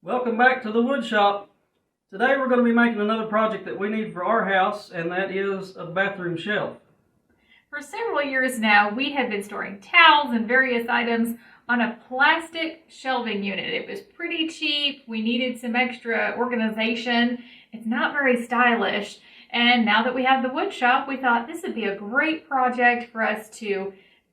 Welcome back to the wood shop. Today we're going to be making another project that we need for our house, and that is a bathroom shelf. For several years now, we have been storing towels and various items on a plastic shelving unit. It was pretty cheap. We needed some extra organization. It's not very stylish. And now that we have the wood shop, we thought this would be a great project for us to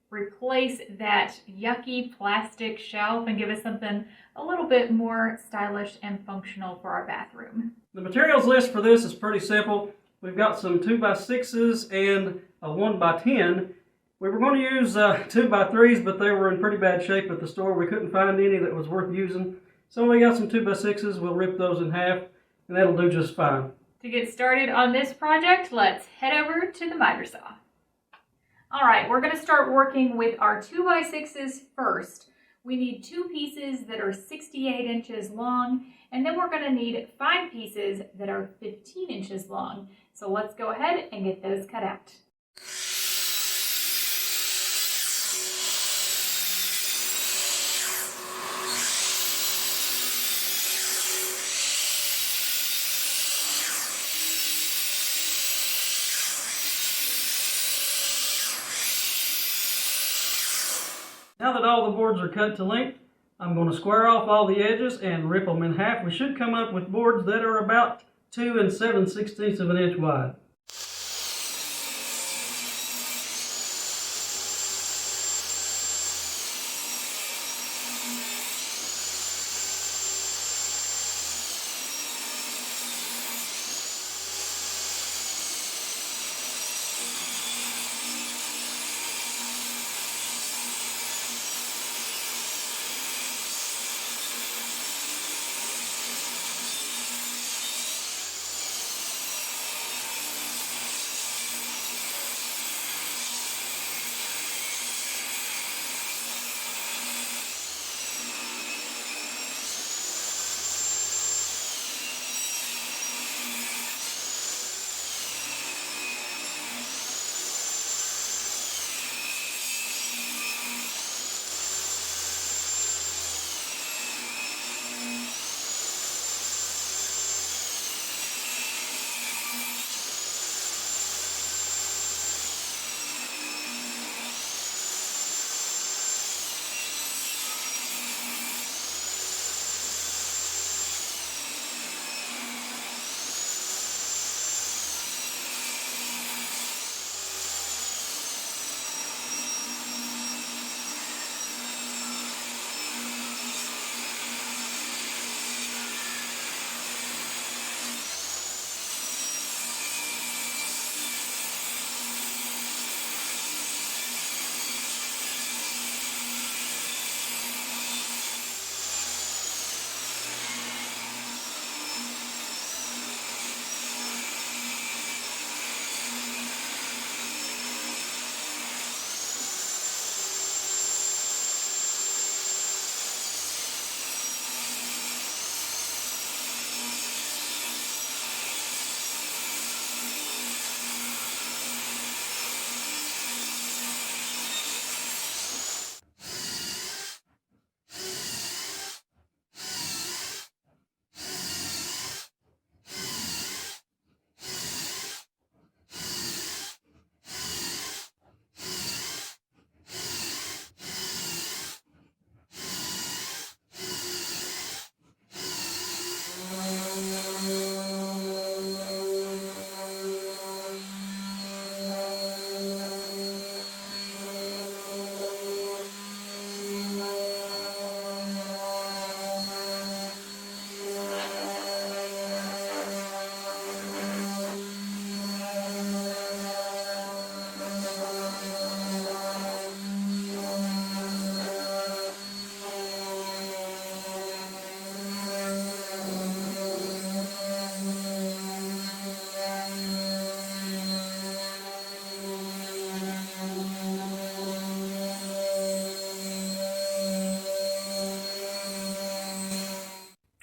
replace that yucky plastic shelf and give us something a little bit more stylish and functional for our bathroom. The materials list for this is pretty simple. We've got some 2x6s and a 1x10. We were going to use 2x3s, but they were in pretty bad shape at the store. We couldn't find any that was worth using. So we got some 2x6s. We'll rip those in half, and that'll do just fine. To get started on this project, let's head over to the miter saw. All right, we're going to start working with our 2x6s first. We need 2 pieces that are 68 inches long, and then we're going to need 5 pieces that are 15 inches long. So let's go ahead and get those cut out. Now that all the boards are cut to length, I'm going to square off all the edges and rip them in half. We should come up with boards that are about 2 7/16 of an inch wide.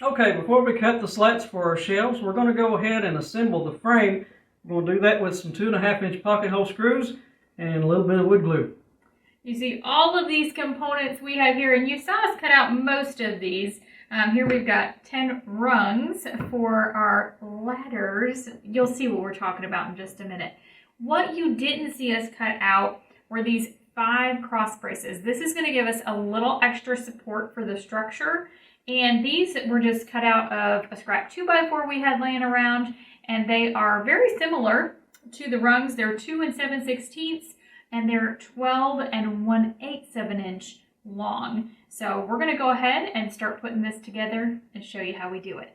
Okay, before we cut the slats for our shelves, we're going to go ahead and assemble the frame. We're going to do that with some 2.5-inch pocket hole screws and a little bit of wood glue. You see all of these components we have here, and you saw us cut out most of these. Here we've got 10 rungs for our ladders. You'll see what we're talking about in just a minute. What you didn't see us cut out were these 5 cross braces. This is going to give us a little extra support for the structure. And these were just cut out of a scrap 2x4 we had laying around. And they are very similar to the rungs. They're 2 7/16 and they're 12 1/8 of an inch long. So we're going to go ahead and start putting this together and show you how we do it.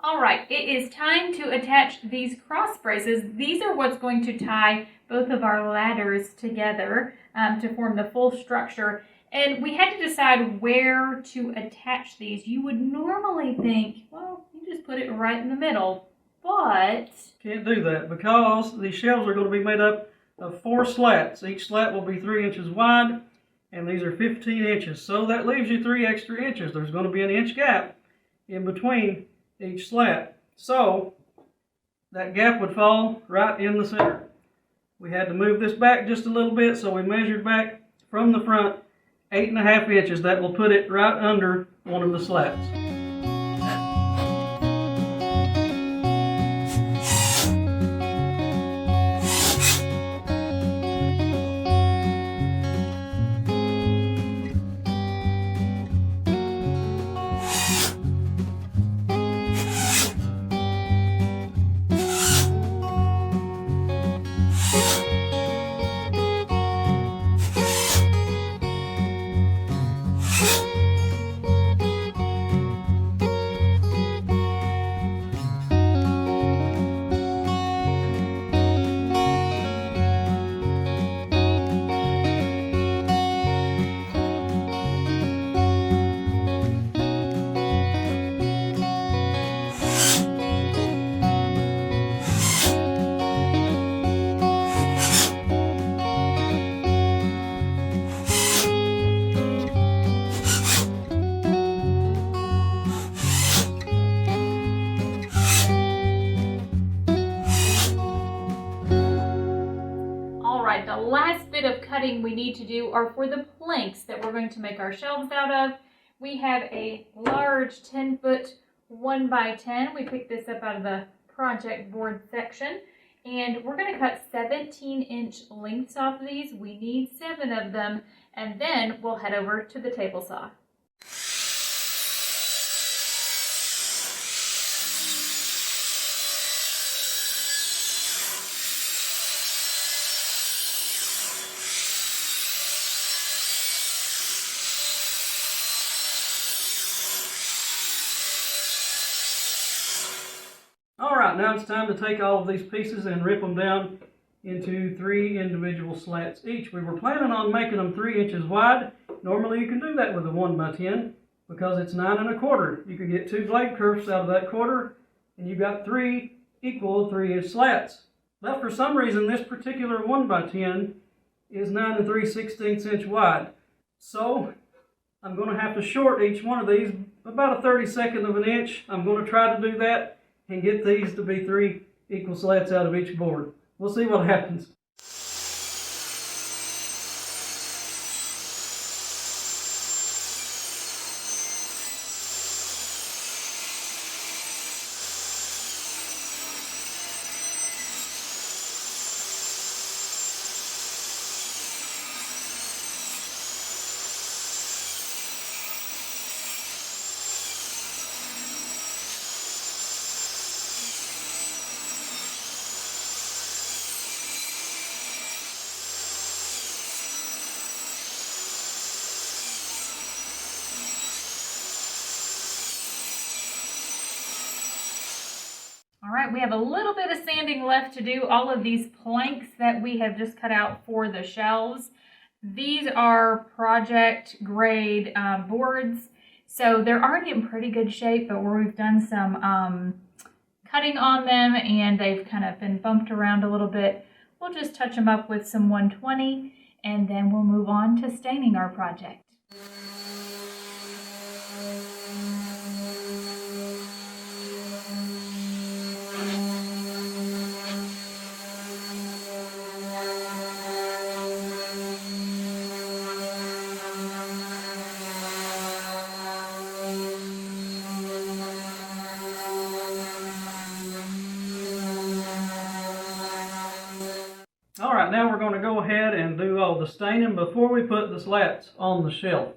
Alright, it is time to attach these cross braces. These are what's going to tie both of our ladders together to form the full structure. And we had to decide where to attach these. You would normally think, well, you just put it right in the middle, but... Can't do that because these shelves are going to be made up of 4 slats. Each slat will be 3 inches wide, and these are 15 inches. So that leaves you 3 extra inches. There's going to be an inch gap in between each slat. So that gap would fall right in the center. We had to move this back just a little bit, so we measured back from the front 8.5 inches. That will put it right under one of the slats. right, the last bit of cutting we need to do are for the planks that we're going to make our shelves out of. We have a large 10-foot 1x10. We picked this up out of the project board section. And we're going to cut 17-inch lengths off of these. We need 7 of them. And then we'll head over to the table saw. Alright, now it's time to take all of these pieces and rip them down into 3 individual slats each. We were planning on making them 3 inches wide. Normally you can do that with a 1x10 because it's 9 1/4. You can get 2 blade kerfs out of that quarter and you've got 3 equal 3-inch slats. But for some reason this particular 1x10 is 9 3/16 inch wide. So I'm going to have to short each one of these about a 32nd of an inch. I'm going to try to do that and get these to be 3 equal slats out of each board. We'll see what happens. All right, we have a little bit of sanding left to do. All of these planks that we have just cut out for the shelves, these are project grade boards. So they're already in pretty good shape, but where we've done some cutting on them and they've kind of been bumped around a little bit, we'll just touch them up with some 120 and then we'll move on to staining our project. Alright, now we're going to go ahead and do all the staining before we put the slats on the shelf.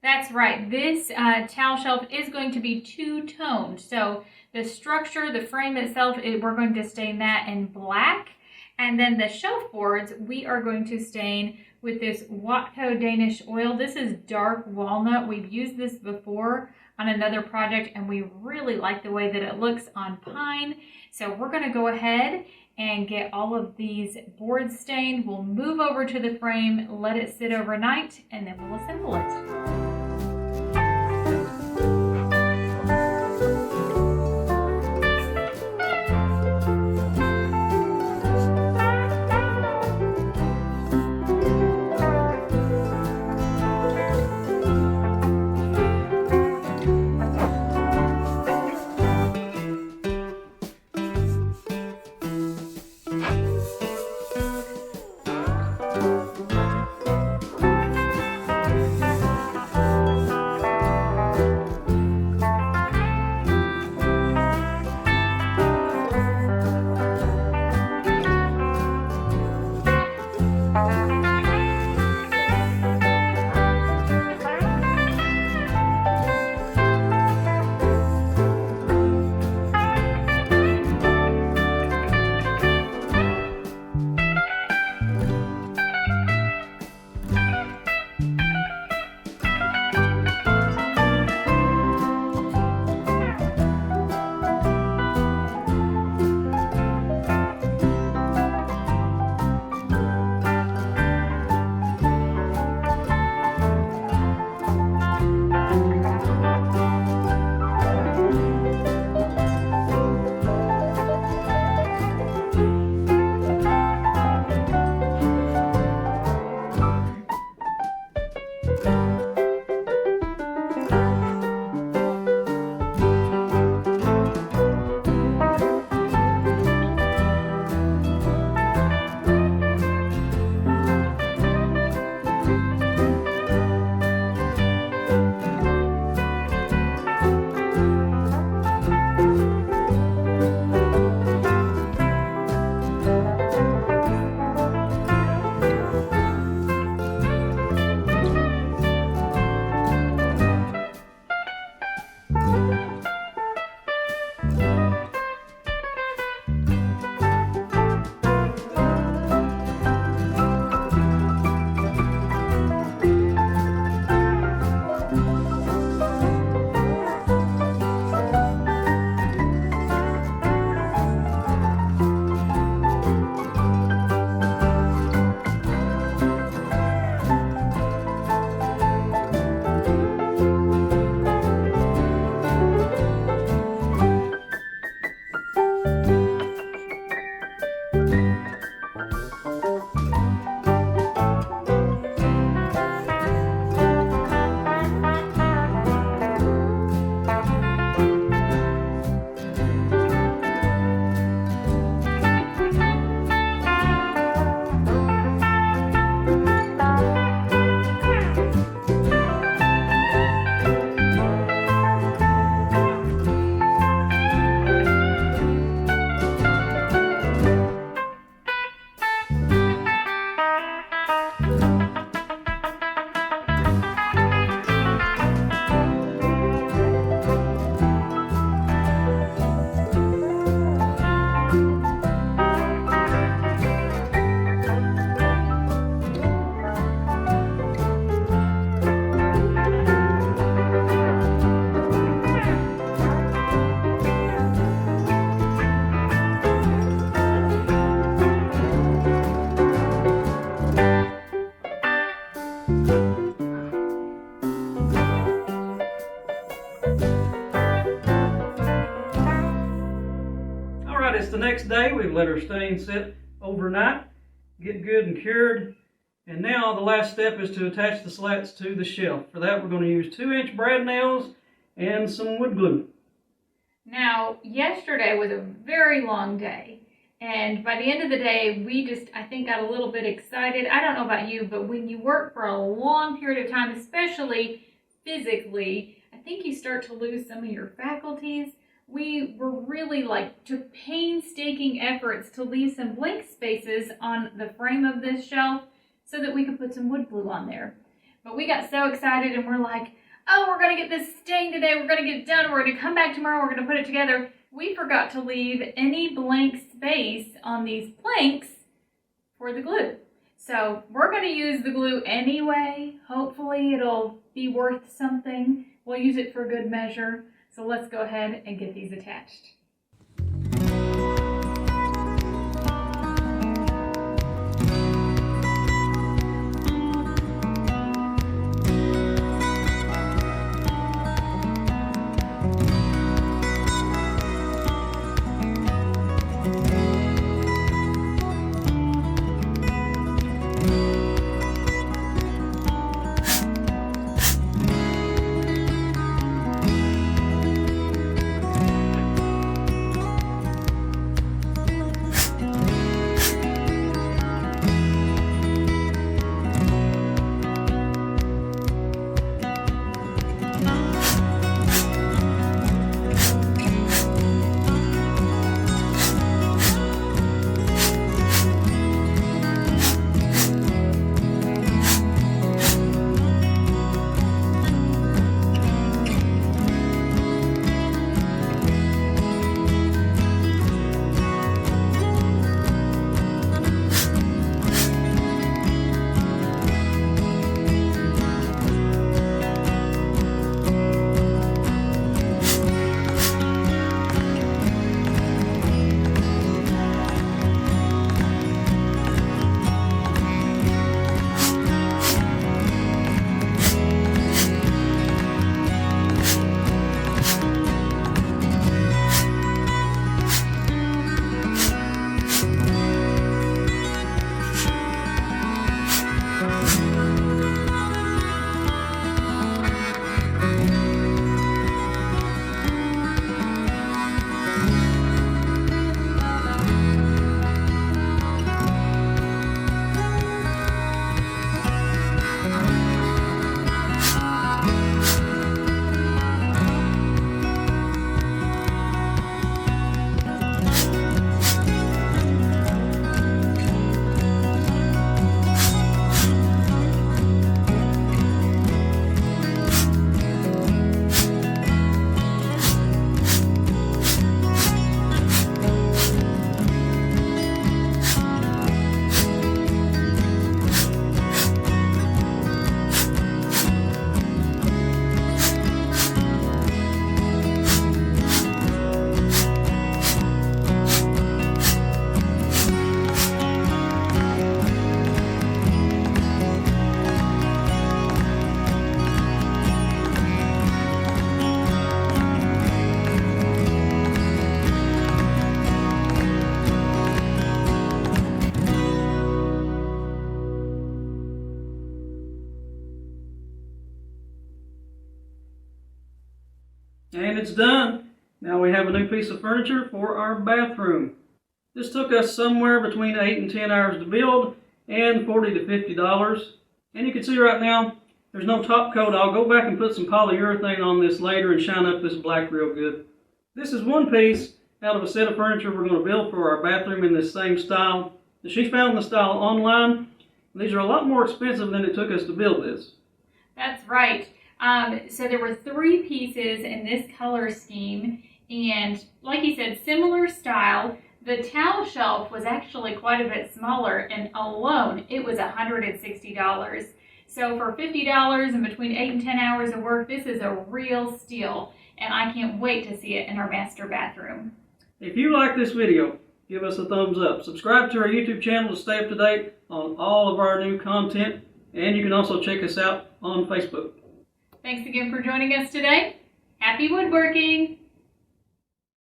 That's right. This towel shelf is going to be two-toned. So the structure, the frame itself, we're going to stain that in black. And then the shelf boards, we are going to stain with this Watco Danish oil. This is dark walnut. We've used this before on another project and we really like the way that it looks on pine. So we're going to go ahead and get all of these boards stained. We'll move over to the frame, let it sit overnight, and then we'll assemble it. next day. We've let our stain sit overnight, get good and cured. And now the last step is to attach the slats to the shelf. For that, we're going to use 2-inch brad nails and some wood glue. Now, yesterday was a very long day. And by the end of the day, we just, I think, got a little bit excited. I don't know about you, but when you work for a long period of time, especially physically, I think you start to lose some of your faculties. We were really took painstaking efforts to leave some blank spaces on the frame of this shelf so that we could put some wood glue on there. But we got so excited and we're like, oh, we're going to get this stain today. We're going to get it done. We're going to come back tomorrow. We're going to put it together. We forgot to leave any blank space on these planks for the glue. So we're going to use the glue anyway. Hopefully it'll be worth something. We'll use it for good measure. So let's go ahead and get these attached. And it's done. Now we have a new piece of furniture for our bathroom. This took us somewhere between 8 and 10 hours to build and $40 to $50. And you can see right now, there's no top coat. I'll go back and put some polyurethane on this later and shine up this black real good. This is one piece out of a set of furniture we're going to build for our bathroom in this same style. She found the style online. These are a lot more expensive than it took us to build this. That's right. So there were 3 pieces in this color scheme, and like you said, similar style. The towel shelf was actually quite a bit smaller, and alone it was $160. So for $50 and between 8 and 10 hours of work, this is a real steal, and I can't wait to see it in our master bathroom. If you like this video, give us a thumbs up. Subscribe to our YouTube channel to stay up to date on all of our new content, and you can also check us out on Facebook. Thanks again for joining us today. Happy woodworking!